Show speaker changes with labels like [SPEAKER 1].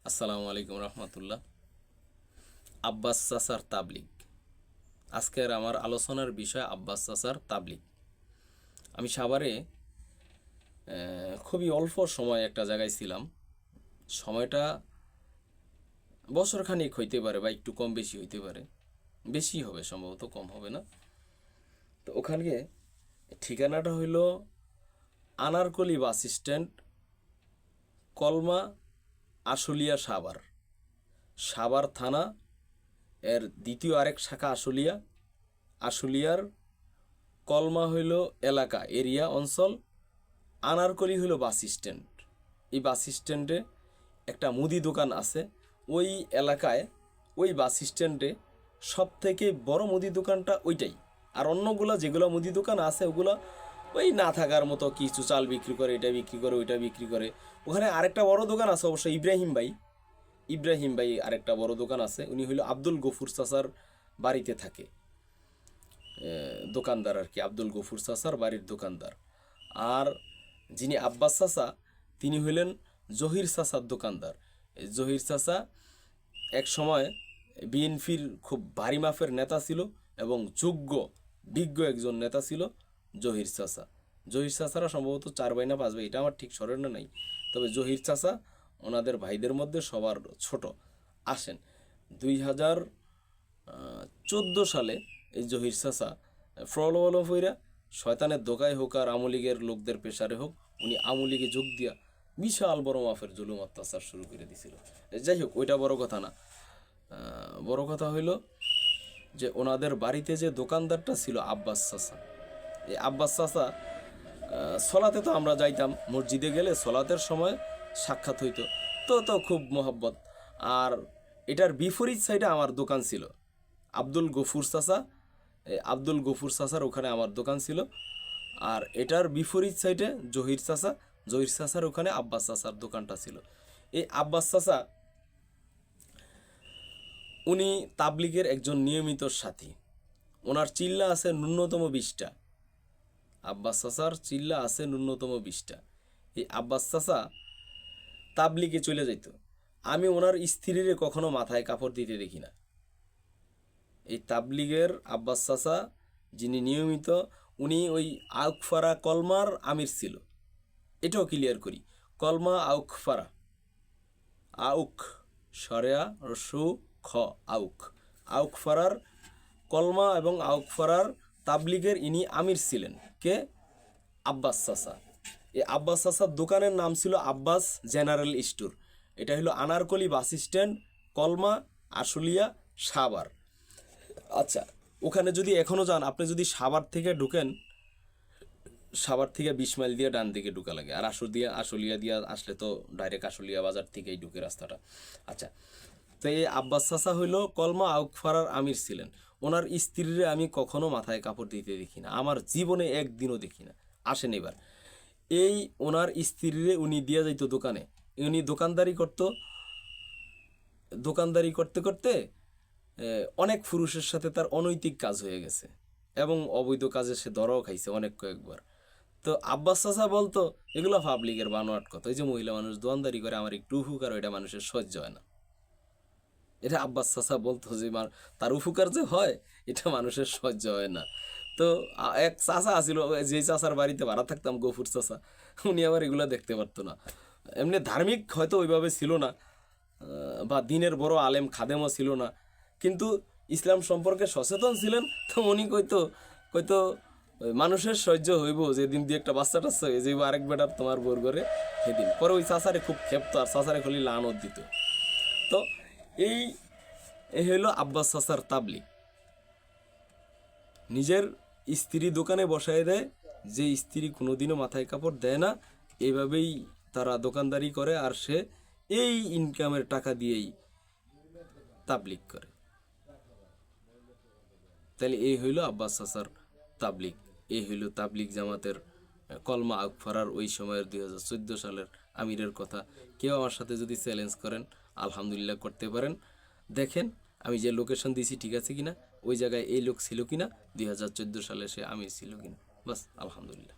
[SPEAKER 1] আসসালামু আলাইকুম রহমতুল্লাহ। আব্বাস চাচার তাবলিগ। আজকের আমার আলোচনার বিষয় আব্বাস চাচার তাবলিগ। আমি সাভারে খুবই অল্প সময় একটা জায়গায় ছিলাম। সময়টা বছরখানেক হইতে পারে বা একটু কম বেশি হইতে পারে, বেশি হবে সম্ভবত, কম হবে না। তো ওখানে ঠিকানাটা হইল আনারকলি বাস স্ট্যান্ড, কলমা, আশুলিয়া, সাভার। সাভার থানা এর দ্বিতীয় আরেক শাখা আশুলিয়া। আশুলিয়ার কলমা হইল এলাকা, এরিয়া, অঞ্চল। আনারকলি হইল বাস স্ট্যান্ড। এই বাস স্ট্যান্ডে একটা মুদি দোকান আছে। ওই এলাকায় ওই বাস স্ট্যান্ডে সব থেকে বড় মুদি দোকানটা ওইটাই। আর অন্যগুলো যেগুলো মুদি দোকান আছে ওগুলো ওই না থাকার মতো, কিছু চাল বিক্রি করে, এটা বিক্রি করে, ওইটা বিক্রি করে। ওখানে আরেকটা বড় দোকান আছে অবশ্য, ইব্রাহিম ভাই আরেকটা বড় দোকান আছে। উনি হইল আব্দুল গফুর চাচার বাড়িতে থাকে, দোকানদার আর কি, আব্দুল গফুর চাচার বাড়ির দোকানদার। আর যিনি আব্বাস চাচা, তিনি হইলেন জহির চাচার দোকানদার। জহির চাচা এক সময় বিএনপির খুব ভারী মাপের নেতা ছিল এবং বিজ্ঞ একজন নেতা ছিল জহির চাচা। জহির চাচারা সম্ভবত 4 ভাই না 5 ভাই, এটা আমার ঠিক স্মরণে নাই। তবে জহির চাচা ওনাদের ভাইদের মধ্যে সবার ছোট। আসেন 2014 সালে এই জহির চাচা ফ্রলওয়ালো হইরা, শয়তানের দোকায় হোক আর আওয়ামী লীগের লোকদের পেশারে হোক, উনি আওয়ামী লীগে যোগ দিয়া বিশাল বড় মাপের জুলুম অত্যাচার শুরু করে দিছিল। যাই হোক, ওইটা বড় কথা না। বড় কথা হইল যে ওনাদের বাড়িতে যে দোকানদারটা ছিল আব্বাস চাচা, এই আব্বাস চাচা সলাতে তো আমরা যাইতাম, মসজিদে গেলে সলাতের সময় সাক্ষাৎ হইতো, তো খুব মহব্বত। আর এটার বিপরীত সাইডে আমার দোকান ছিল আব্দুল গফুর চাচার ওখানে আমার দোকান ছিল। আর এটার বিপরীত সাইডে জহির চাচার ওখানে আব্বাস চাচার দোকানটা ছিল। এই আব্বাস চাচা উনি তাবলিগের একজন নিয়মিত সাথী। ওনার চিল্লা আছে ন্যূনতম 20টা। আব্বাস চাচার চিল্লা আছে ন্যূনতম 20টা। এই আব্বাস চাচা তাবলিগে চলে যাইত। আমি ওনার স্ত্রীরে কখনো মাথায় কাপড় দিতে দেখি না। এই তাবলিগের আব্বাস চাচা যিনি নিয়মিত, উনি ওই আউকফারা কলমার আমির ছিল। এটাও ক্লিয়ার করি, কলমা আউকফারা, আউক সরেয়া রসু খ, আউকফারার কলমা এবং আউকফারার তাবলিগের ইনি আমির ছিলেন। কে? আব্বাস চাচা। এই আব্বাস চাচার দোকানের নাম ছিল আব্বাস জেনারেল স্টোর। এটা হলো আনারকলি বাস স্ট্যান্ড, কলমা, আশুলিয়া, সাভার। আচ্ছা, ওখানে যদি এখনও যান, আপনি যদি সাভার থেকে ঢুকেন, সাভার থেকে 20 মাইল দিয়ে ডান দিকে ঢুকা লাগে। আর আশুলিয়া দিয়ে আসলে তো ডাইরেক্ট আশুলিয়া বাজার থেকেই ঢুকে রাস্তাটা। আচ্ছা, তো এই আব্বাস চাচা হইল কলমা আউকফারার আমির ছিলেন। ওনার স্ত্রীরে আমি কখনো মাথায় কাপড় দিতে দেখি না, আমার জীবনে একদিনও দেখি না। আসেন এবার, এই ওনার স্ত্রীরে উনি দিয়া যাইত দোকানে। উনি দোকানদারি করতে করতে অনেক পুরুষের সাথে তার অনৈতিক কাজ হয়ে গেছে এবং অবৈধ কাজে সে ধরাও খাইছে কয়েকবার। তো আব্বাস চাচা বলতো এগুলো পাবলিকের বানোয়াট কথা, ওই যে মহিলা মানুষ দোকানদারি করে, আমার একটু উপকার, ওইটা মানুষের সহ্য হয় না। এটা আব্বাস চাচা বলতো যে তার উপকার যে হয় এটা মানুষের সহ্য হয় না। তো এক চাচা আছিল, যে চাচার বাড়িতে ভাড়া থাকতাম, গফুর চাচা, উনি আবার এগুলো দেখতে পারতো না। এমনি ধার্মিক হয়তো ওইভাবে ছিল না, বা দিনের বড় আলেম খাদেমও ছিল না, কিন্তু ইসলাম সম্পর্কে সচেতন ছিলেন। তো উনি কইতো মানুষের সহ্য হইব যেদিন দিয়ে একটা বাচ্চা টাচ্চা হয়ে যাইব আরেক বেটার তোমার বোর করে, সেদিন পরে ওই চাচারে খুব খেপতো আর চাচারে খালি লানত দিত। তো এই হইল আব্বাস চাচার তাবলিগ। নিজের স্ত্রী দোকানে বসায় দেয়, যে স্ত্রী কোনোদিনও মাথায় কাপড় দেয় না, এইভাবেই তারা দোকানদারি করে, আর সে এই ইনকামের টাকা দিয়েই তাবলিগ করে। তাহলে এই হইল আব্বাস চাচার তাবলিগ। এই হইল তাবলিগ জামাতের কলমা আউকফারার ওই সময়ের 2014 সালের আমিরের কথা। কেউ আমার সাথে যদি চ্যালেঞ্জ করেন, আলহামদুলিল্লাহ করতে পারেন। দেখেন আমি যে লোকেশন দিয়েছি ঠিক আছে কিনা, ওই জায়গায় এই লোক ছিল কিনা, 2014 সালে সে আমির ছিল কিনা, বাস আলহামদুলিল্লাহ।